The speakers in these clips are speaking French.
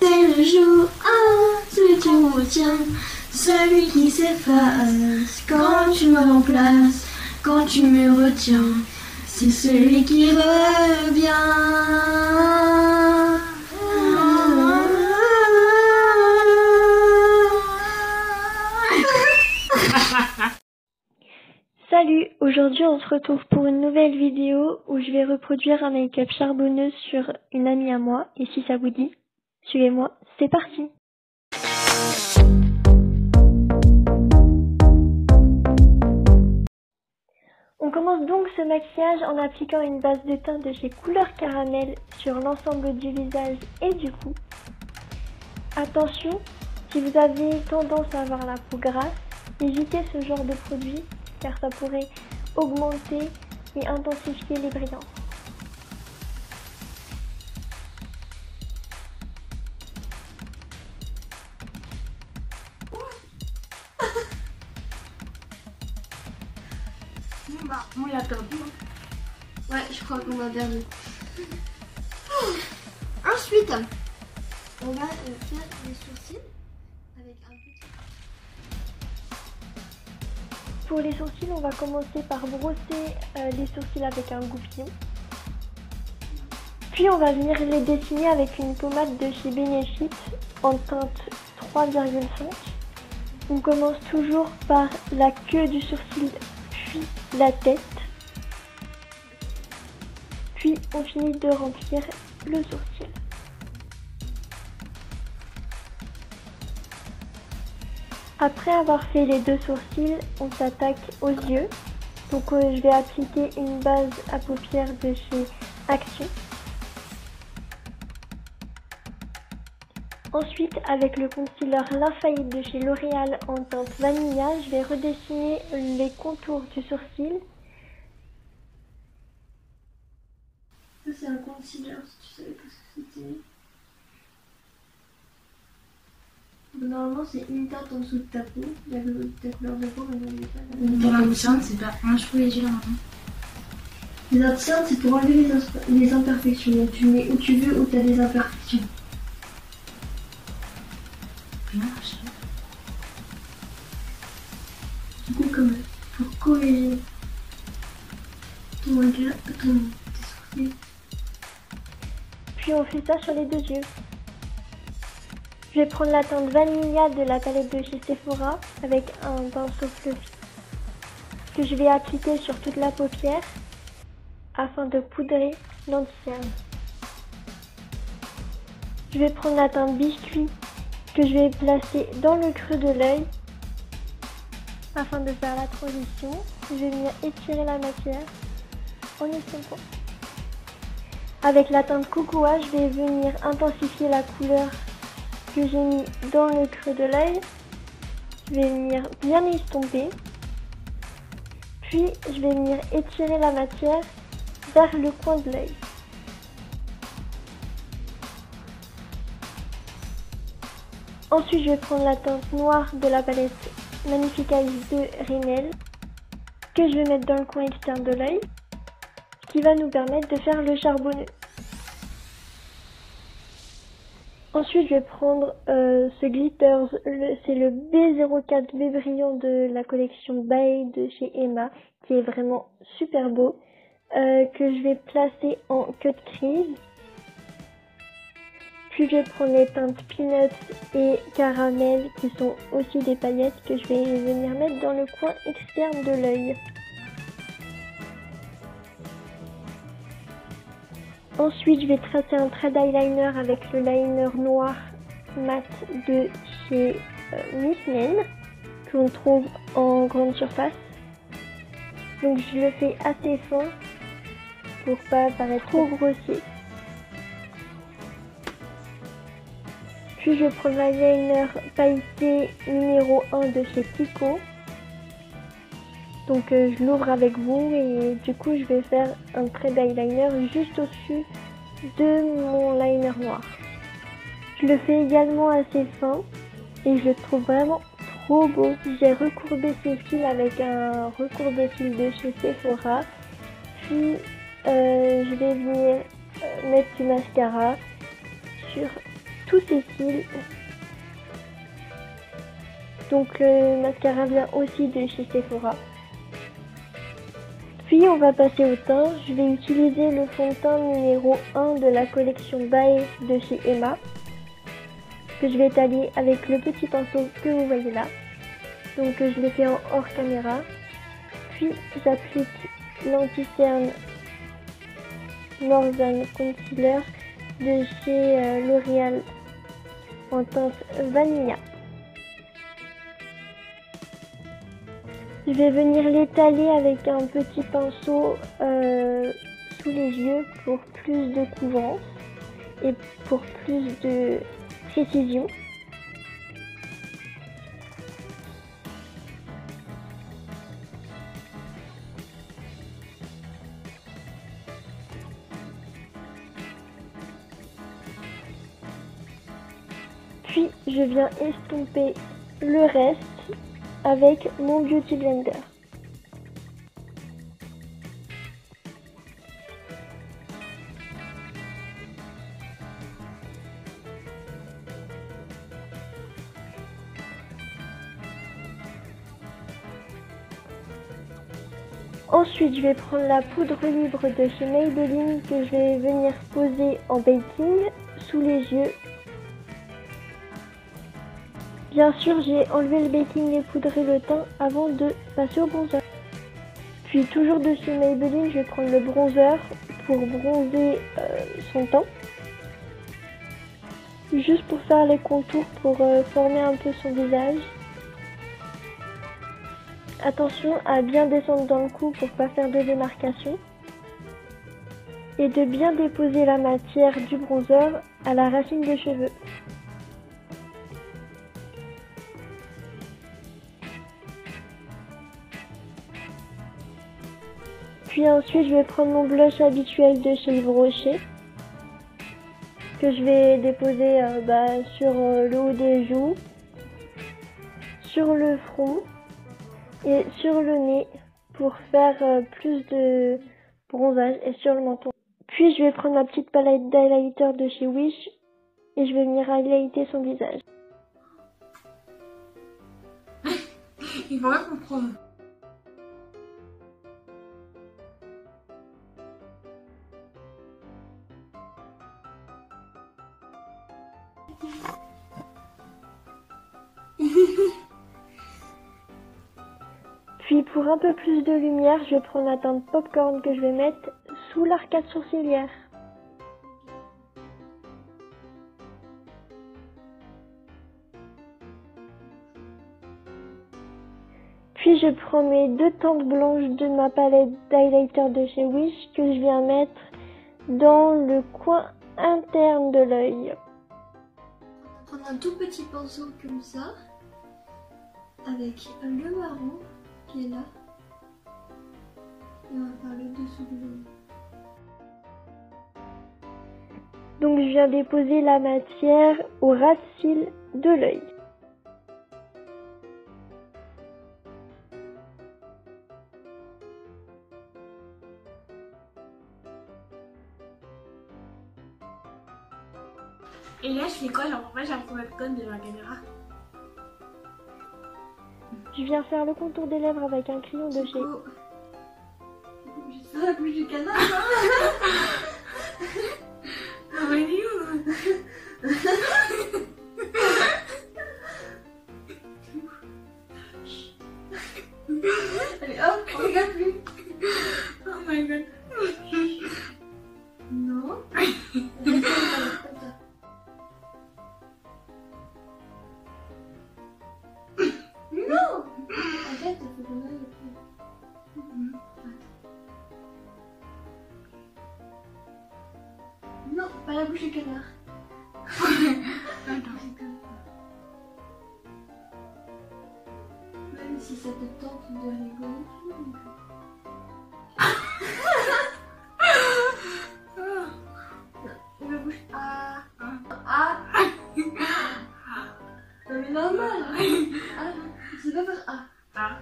C'est le jour 1, celui tu retiens, celui qui s'efface quand tu me remplaces, quand tu me retiens, c'est celui qui revient. Salut, aujourd'hui on se retrouve pour une nouvelle vidéo où je vais reproduire un make-up charbonneux sur une amie à moi, et si ça vous dit, suivez-moi, c'est parti. On commence donc ce maquillage en appliquant une base de teint de chez Couleur Caramel sur l'ensemble du visage et du cou. Attention, si vous avez tendance à avoir la peau grasse, évitez ce genre de produit car ça pourrait augmenter et intensifier les brillances. Bah, on l'a perdu. Ouais, je crois qu'on l'a perdu. Ensuite, on va faire les sourcils avec un petit... Pour les sourcils, on va commencer par brosser les sourcils avec un goupillon. Puis on va venir les dessiner avec une pommade de chez Benefit en teinte 3,5. On commence toujours par la queue du sourcil, puis la tête. Puis on finit de remplir le sourcil. Après avoir fait les deux sourcils, on s'attaque aux yeux. Donc je vais appliquer une base à paupières de chez Action. Ensuite, avec le concealer L'infaillible de chez L'Oréal en teinte Vanilla, je vais redessiner les contours du sourcil. Ça c'est un concealer, si tu savais pas ce que c'était. Normalement c'est une teinte en dessous de ta peau, la couleur de peau, mais non, il n'est pas là. Pour l'absinthe, c'est pas un cheveu les yeux là maintenant. Les absinthes c'est pour enlever les imperfections, donc tu mets où tu veux, où tu as des imperfections. Bien, je sais. Du coup, comme pour corriger ton maquillage, tes sourcils. Puis on fait ça sur les deux yeux. Je vais prendre la teinte Vanilla de la palette de chez Sephora avec un pinceau fluffy que je vais appliquer sur toute la paupière afin de poudrer l'anti-cerne. Je vais prendre la teinte Biscuit que je vais placer dans le creux de l'œil afin de faire la transition. Je vais venir étirer la matière en estompant. Avec la teinte Cocoa, je vais venir intensifier la couleur que j'ai mis dans le creux de l'œil. Je vais venir bien estomper. Puis je vais venir étirer la matière vers le coin de l'œil. Ensuite, je vais prendre la teinte noire de la palette Magnifique Eyes de Rimmel que je vais mettre dans le coin externe de l'œil, ce qui va nous permettre de faire le charbonneux. Ensuite, je vais prendre ce glitter, c'est le B04 B brillant de la collection Bae de chez Emma, qui est vraiment super beau, que je vais placer en queue de crise. Puis je vais prendre les teintes Peanuts et Caramel, qui sont aussi des paillettes, que je vais venir mettre dans le coin externe de l'œil. Ensuite, je vais tracer un trait d'eyeliner avec le liner noir mat de chez Miss Men, que l'on trouve en grande surface. Donc je le fais assez fin pour pas paraître trop grossier. Puis je prends l'eyeliner pailleté numéro 1 de chez Pico. Donc je l'ouvre avec vous et du coup je vais faire un trait d'eyeliner juste au-dessus de mon liner noir. Je le fais également assez fin et je le trouve vraiment trop beau. J'ai recourbé ces fils avec un recourbe-fil de chez Sephora. Puis je vais venir mettre du mascara sur tous ses cils. Donc le mascara vient aussi de chez Sephora. Puis on va passer au teint. Je vais utiliser le fond de teint numéro 1 de la collection Bae de chez Emma, que je vais étaler avec le petit pinceau que vous voyez là. Donc je l'ai fait en hors caméra. Puis j'applique l'anti-cerne Northern Concealer de chez L'Oréal en teinte Vanilla. Je vais venir l'étaler avec un petit pinceau sous les yeux pour plus de couvrance et pour plus de précision. Puis je viens estomper le reste avec mon Beauty Blender. Ensuite, je vais prendre la poudre libre de chez Maybelline que je vais venir poser en baking sous les yeux. Bien sûr, j'ai enlevé le baking et poudré le teint avant de passer au bronzer. Puis toujours dessus Maybelline, je vais prendre le bronzer pour bronzer son teint. Juste pour faire les contours, pour former un peu son visage. Attention à bien descendre dans le cou pour pas faire de démarcation. Et de bien déposer la matière du bronzer à la racine des cheveux. Puis ensuite, je vais prendre mon blush habituel de chez Yves Rocher, que je vais déposer sur le haut des joues, sur le front et sur le nez pour faire plus de bronzage et sur le menton. Puis je vais prendre ma petite palette d'highlighter de chez Wish et je vais venir highlighter son visage. Il faut pas comprendre. Puis pour un peu plus de lumière, je vais prendre la teinte popcorn que je vais mettre sous l'arcade sourcilière. Puis je prends mes deux teintes blanches de ma palette d'highlighter de chez Wish que je viens mettre dans le coin interne de l'œil. On va prendre un tout petit pinceau comme ça, avec le marron qui est là, et on va faire le dessous de l'œil. Donc je viens déposer la matière au ras de cils de l'œil. Et là, je fais quoi? Genre, pourquoi j'ai un problème de la caméra? Je viens faire le contour des lèvres avec un crayon de chez... J'ai la bouche du canard. Ah, mais il est où? Allez hop, on regarde plus. Oh my god. Non. Comme ça. Non. Arrête, il faut qu'on aille. Non, pas la bouche du canard. Même si ça te tente de rigoler. La bouche. Ah. Ah. Non mais normal. Ah. C'est pas faire ah. Ah.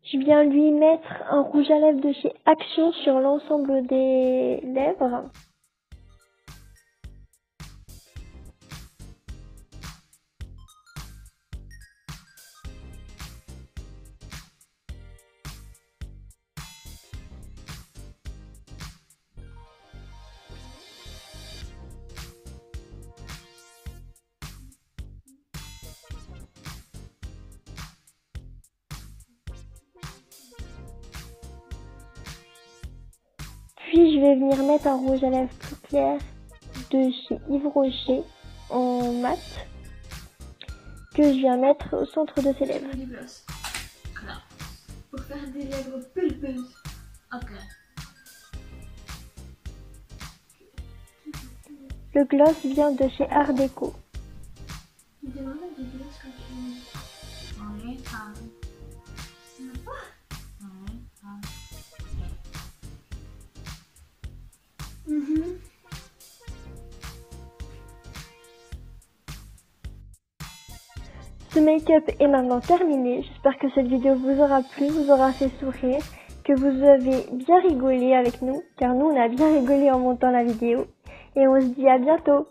Je viens lui mettre un rouge à lèvres de chez Action sur l'ensemble des lèvres. Puis je vais venir mettre un rouge à lèvres plus clair de chez Yves Rocher en mat que je viens mettre au centre de ses lèvres. Du gloss. Voilà. Pour faire des lèvres pulpeuses. Ok. Le gloss vient de chez Art Déco. Tu devrais mettre du gloss quand tu... Oui, ça. Ce make-up est maintenant terminé. J'espère que cette vidéo vous aura plu, vous aura fait sourire, que vous avez bien rigolé avec nous, car nous on a bien rigolé en montant la vidéo. Et on se dit à bientôt.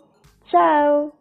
Ciao!